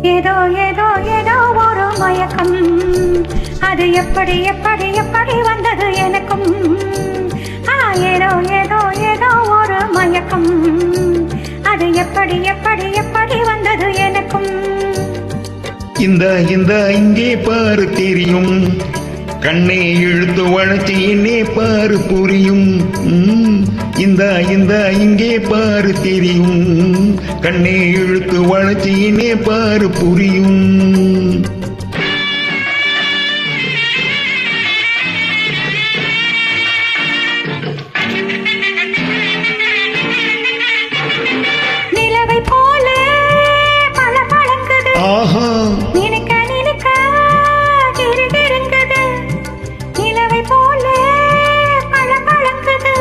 ஏதோ ஏதோ ஏதோ ஒரு மயக்கம், அது எப்படி எப்படி எப்படி வந்தது எனக்கும். ஏதோ ஏதோ ஏதோ ஒரு மயக்கம், அது எப்படி எப்படி எப்படி வந்தது எனக்கும். இந்த இந்த இங்கே பாரு தெரியும், கண்ணே இழுத்து வளர்ச்சி என்னே பாரு புரியும். இந்த இந்த இங்கே பாரு தெரியும், கண்ணே இழுத்து வளர்ச்சி என்னே பாரு புரியும். நிலவை போல பல பழங்குது, ஆஹா நினைக்க நினைக்க கிருகிருங்குது. நிலவை போல பல பழங்குது,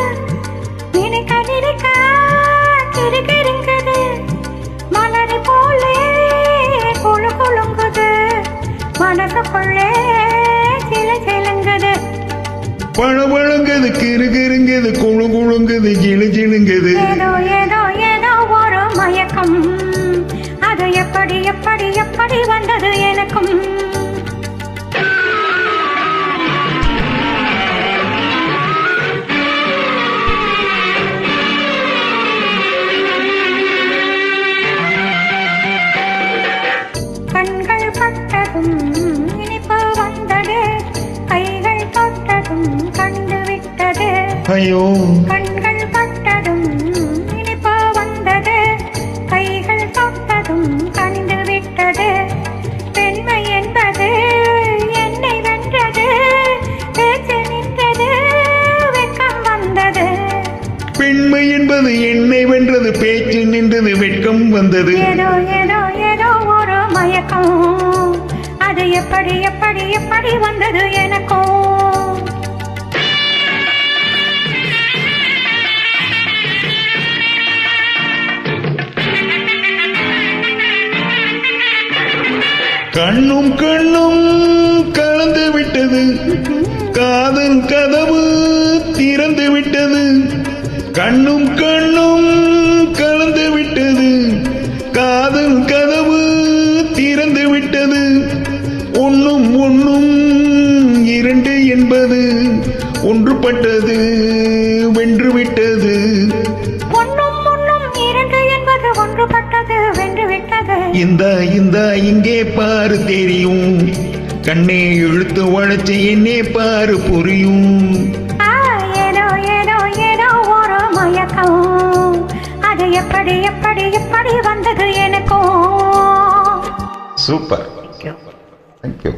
நினைக்க நினைக்க கிருகிருங்குது. மலரை போல குழு குழுங்குது, மனசுக்குள்ளே சில சிலுங்குது. பழங்குது கிருகிருங்குது குழு குழுங்குது ஜிலு ஜிலுங்குது. ஏதோ ஏதோ ஏதோ ஒரு மயக்கம், அது எப்படி எப்படி எப்படி வந்தது எனக்கும். கண்கள் பட்டதும் இனிப்பு வந்தது, கைகள் தொட்டதும் கண்டுவிட்டது. ஐயோ கண்கள் பட்டதும் இனிப்பு வந்தது, கைகள் தொட்டதும் கண்டுவிட்டது. பெண்மை என்பது என்னை வென்றது, பேச்சு நின்றது, வெட்கம் வந்தது. பெண்மை என்பது என்னை வென்றது, பேச்சு நின்றது, வெட்கம் வந்தது. ஏதோ ஏதோ ஏதோ ஒரு மயக்கம், அது எப்படி எப்படி எப்படி வந்தது எனக்கும். கண்ணும் கண்ணும் கலந்து விட்டது, காதல் கதவு திறந்து விட்டது. கண்ணும் கண்ணும் கலந்து விட்டது, காதல் கதவு திறந்து விட்டது. ஒன்னும் ஒன்னும் இரண்டு என்பது ஒன்றுபட்டது, வென்று விட்டது. ஒன்னும் ஒன்னும் இரண்டு என்பது ஒன்றுபட்டது, வென்று விட்டது. இந்த இந்த இங்கே பாரு தெரியும், கண்ணே இழுத்து வளர்ச்சி என்னே பாரு புரியும். ஏதோ ஏதோ ஏதோ ஒரு மயக்கம், அது எப்படி எப்படி எப்படி வந்தது எனக்கும். Super, thank you.